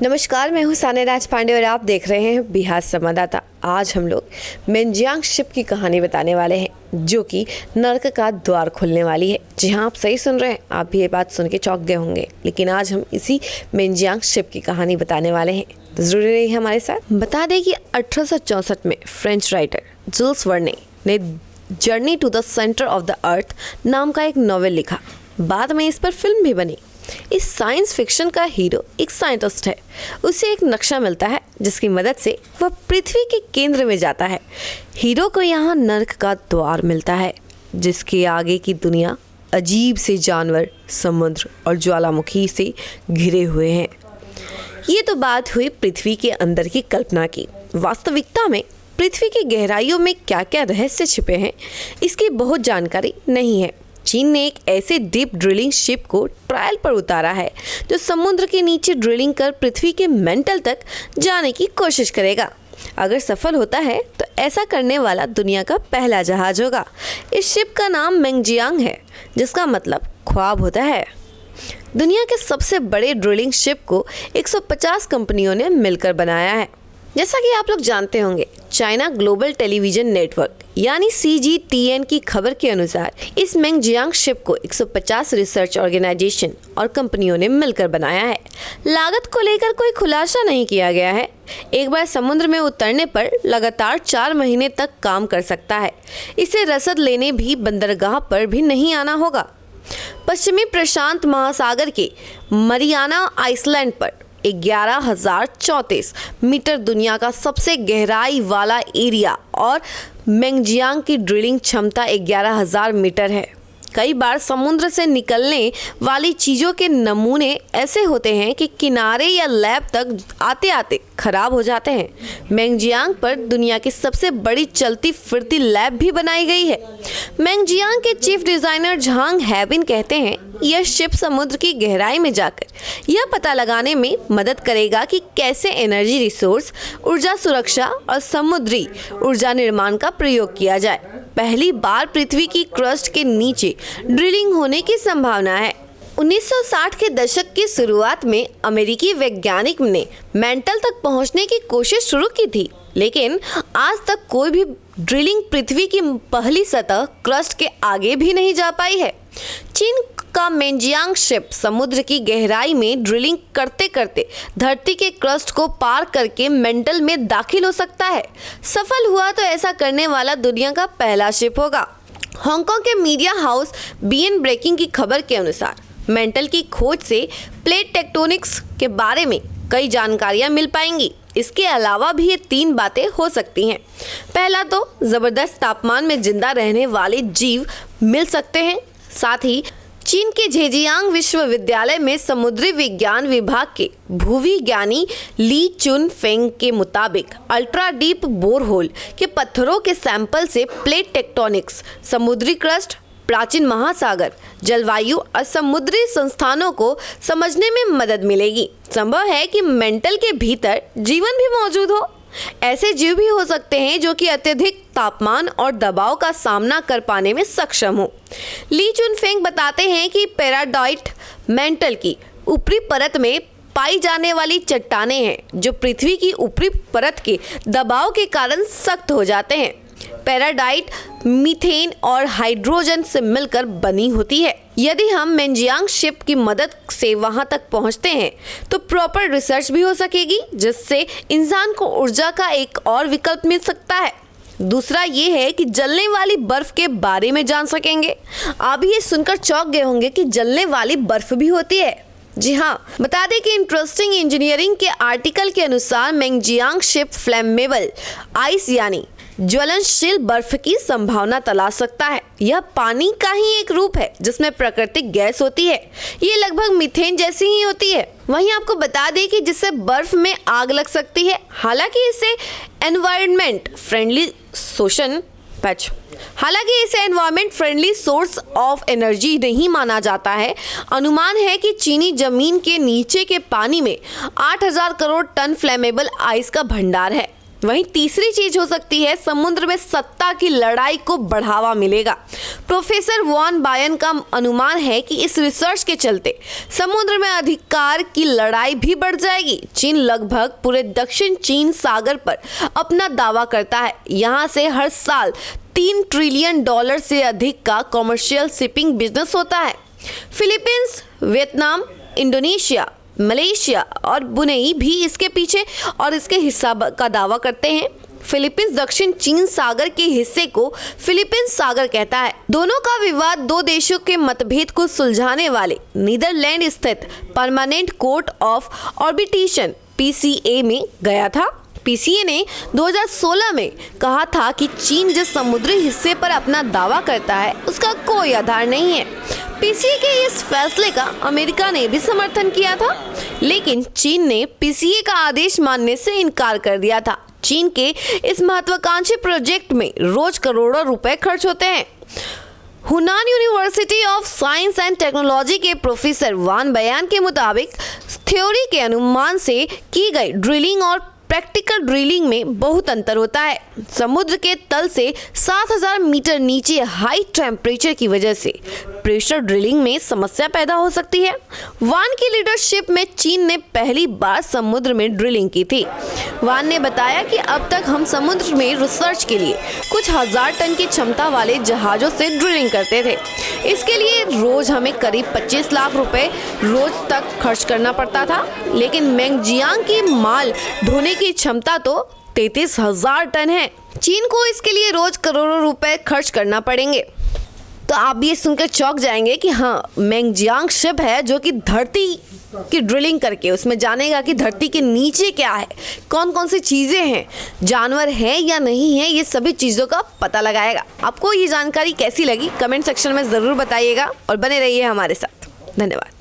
नमस्कार, मैं हूँ सान्या राज पांडे और आप देख रहे हैं बिहार संवाददाता। आज हम लोग मेंजियांग शिप की कहानी बताने वाले हैं, जो कि नर्क का द्वार खोलने वाली है। जी हाँ, आप सही सुन रहे हैं, आप भी ये बात सुन के चौंक गए होंगे। लेकिन आज हम इसी मेंजियांग शिप की कहानी बताने वाले हैं, तो जरूरी रही हमारे साथ। बता दें कि 1864 में फ्रेंच राइटर जूल्स वर्ने ने Journey to the Centre of the Earth नाम का एक नॉवेल लिखा। बाद में इस पर फिल्म भी बनी। इस साइंस फिक्शन का हीरो एक साइंटिस्ट है। उसे एक नक्शा मिलता है जिसकी मदद से वह पृथ्वी के केंद्र में जाता है। हीरो को यहाँ नर्क का द्वार मिलता है, जिसके आगे की दुनिया अजीब से जानवर, समुद्र और ज्वालामुखी से घिरे हुए हैं। ये तो बात हुई पृथ्वी के अंदर की कल्पना की। वास्तविकता में पृथ्वी की गहराइयों में क्या क्या रहस्य छिपे हैं, इसकी बहुत जानकारी नहीं है। चीन ने एक ऐसे डीप ड्रिलिंग शिप को ट्रायल पर उतारा है जो समुद्र के नीचे ड्रिलिंग कर पृथ्वी के मेंटल तक जाने की कोशिश करेगा। अगर सफल होता है तो ऐसा करने वाला दुनिया का पहला जहाज होगा। इस शिप का नाम मेंजियांग है, जिसका मतलब ख्वाब होता है। दुनिया के सबसे बड़े ड्रिलिंग शिप को 150 कंपनियों ने मिलकर बनाया है। जैसा कि आप लोग जानते होंगे, चाइना ग्लोबल टेलीविजन नेटवर्क यानी CGTN की खबर के अनुसार इस मेंजियांग शिप को 150 रिसर्च ऑर्गेनाइजेशन और कंपनियों ने मिलकर बनाया है। लागत को लेकर कोई खुलासा नहीं किया गया है। एक बार समुद्र में उतरने पर लगातार 4 महीने तक काम कर सकता है। इसे रसद लेने भी बंदरगाह पर भी नहीं आना होगा। पश्चिमी प्रशांत महासागर के मरियाना आइसलैंड पर 11,034 मीटर दुनिया का सबसे गहराई वाला एरिया और मेंजियांग की ड्रिलिंग क्षमता 11,000 मीटर है। कई बार समुद्र से निकलने वाली चीज़ों के नमूने ऐसे होते हैं कि किनारे या लैब तक आते आते खराब हो जाते हैं। मेंजियांग पर दुनिया की सबसे बड़ी चलती फिरती लैब भी बनाई गई है। मेंजियांग के चीफ डिज़ाइनर झांग हैबिन कहते हैं, यह शिप समुद्र की गहराई में जाकर यह पता लगाने में मदद करेगा कि कैसे एनर्जी रिसोर्स, ऊर्जा सुरक्षा और समुद्री ऊर्जा निर्माण का प्रयोग किया जाए। पहली बार पृथ्वी की क्रस्ट के नीचे ड्रिलिंग होने की संभावना है। 1960 के दशक की शुरुआत में अमेरिकी वैज्ञानिक ने मेंटल तक पहुंचने की कोशिश शुरू की थी, लेकिन आज तक कोई भी ड्रिलिंग पृथ्वी की पहली सतह क्रस्ट के आगे भी नहीं जा पाई है। चीन का मेंजियांग शिप समुद्र की गहराई में ड्रिलिंग करते करते धरती के क्रस्ट को पार करके मेंटल में दाखिल हो सकता है। सफल हुआ तो ऐसा करने वाला दुनिया का पहला शिप होगा। हांगकांग के मीडिया हाउस BN ब्रेकिंग की खबर के अनुसार मेंटल की खोज से प्लेट टेक्टोनिक्स के बारे में कई जानकारियां मिल पाएंगी। इसके अलावा भी ये 3 बातें हो सकती हैं। पहला तो जबरदस्त तापमान में जिंदा रहने वाले जीव मिल सकते हैं। साथ ही चीन के झेजियांग विश्वविद्यालय में समुद्री विज्ञान विभाग के भूविज्ञानी ली चुन फेंग के मुताबिक अल्ट्रा डीप बोरहोल के पत्थरों के सैंपल से प्लेट टेक्टोनिक्स, समुद्री क्रस्ट, प्राचीन महासागर, जलवायु और समुद्री संस्थानों को समझने में मदद मिलेगी। संभव है कि मेंटल के भीतर जीवन भी मौजूद हो। ऐसे जीव भी हो सकते हैं जो कि अत्यधिक तापमान और दबाव का सामना कर पाने में सक्षम हो। ली चुन फेंग बताते हैं कि पेराडाइट मेंटल की ऊपरी परत में पाई जाने वाली चट्टानें हैं जो पृथ्वी की ऊपरी परत के दबाव के कारण सख्त हो जाते हैं। पेराडाइट मीथेन और हाइड्रोजन से मिलकर बनी होती है। यदि हम मेंजियांग शिप की मदद से वहां तक पहुंचते हैं तो प्रॉपर रिसर्च भी हो सकेगी, जिससे इंसान को ऊर्जा का एक और विकल्प मिल सकता है। दूसरा ये है कि जलने वाली बर्फ के बारे में जान सकेंगे। आप ये सुनकर चौंक गए होंगे कि जलने वाली बर्फ भी होती है। जी हाँ, बता दें कि इंटरेस्टिंग इंजीनियरिंग के आर्टिकल के अनुसार मेंजियांग शिप फ्लेमेबल आइस यानी ज्वलनशील बर्फ की संभावना तलाश सकता है। यह पानी का ही एक रूप है जिसमें प्राकृतिक गैस होती है। ये लगभग मीथेन जैसी ही होती है। वहीं आपको बता दें कि जिससे बर्फ में आग लग सकती है। हालांकि इसे environment friendly source of energy नहीं माना जाता है। अनुमान है कि चीनी जमीन के नीचे के पानी में 8,000 करोड़ टन फ्लेमेबल आइस का भंडार है। वहीं तीसरी चीज हो सकती है समुद्र में सत्ता की लड़ाई को बढ़ावा मिलेगा। प्रोफेसर वॉन बायन का अनुमान है कि इस रिसर्च के चलते समुद्र में अधिकार की लड़ाई भी बढ़ जाएगी। चीन लगभग पूरे दक्षिण चीन सागर पर अपना दावा करता है। यहाँ से हर साल $3 ट्रिलियन से अधिक का कॉमर्शियल शिपिंग बिजनेस होता है। फिलीपींस, वियतनाम, इंडोनेशिया, मलेशिया और ब्रुनेई भी इसके पीछे और इसके हिस्सा का दावा करते हैं। फिलीपींस दक्षिण चीन सागर के हिस्से को फिलीपींस सागर कहता है। दोनों का विवाद दो देशों के मतभेद को सुलझाने वाले नीदरलैंड स्थित permanent court of arbitration PCA में गया था। PCA ने 2016 में कहा था कि चीन जिस समुद्री हिस्से पर अपना दावा करता है उसका कोई आधार नहीं है। PCA के इस फैसले का अमेरिका ने भी समर्थन किया था, लेकिन चीन ने PCA का आदेश मानने से इनकार कर दिया था। चीन के इस महत्वाकांक्षी प्रोजेक्ट में रोज करोड़ों रुपए खर्च होते हैं। Hunan university of science and technology के प्रोफेसर वान बयान के मुताबिक थ्योरी के अनुमान से की गई ड्रिलिंग और प्रैक्टिकल ड्रिलिंग में बहुत अंतर होता है। समुद्र के तल से 7000 मीटर नीचे हाई टेम्परेचर की वजह से प्रेशर ड्रिलिंग में समस्या पैदा हो सकती है। वान की लीडरशिप में चीन ने पहली बार समुद्र में ड्रिलिंग की थी। वान ने बताया कि अब तक हम समुद्र में रिसर्च के लिए कुछ हजार टन की क्षमता वाले जहाजों से ड्रिलिंग करते थे। इसके लिए रोज हमें करीब 25 लाख रुपए रोज तक खर्च करना पड़ता था, लेकिन मेंगजियांग की माल ढोने की क्षमता तो 33,000 टन है। चीन को इसके लिए रोज करोड़ों रुपए खर्च करना पड़ेंगे। तो आप ये सुनकर चौंक जाएंगे कि हाँ, मेंगजियांग शिप है जो कि धरती की ड्रिलिंग करके उसमें जानेगा कि धरती के नीचे क्या है, कौन कौन सी चीज़ें हैं, जानवर हैं या नहीं है, ये सभी चीज़ों का पता लगाएगा। आपको ये जानकारी कैसी लगी कमेंट सेक्शन में ज़रूर बताइएगा और बने रहिए हमारे साथ। धन्यवाद।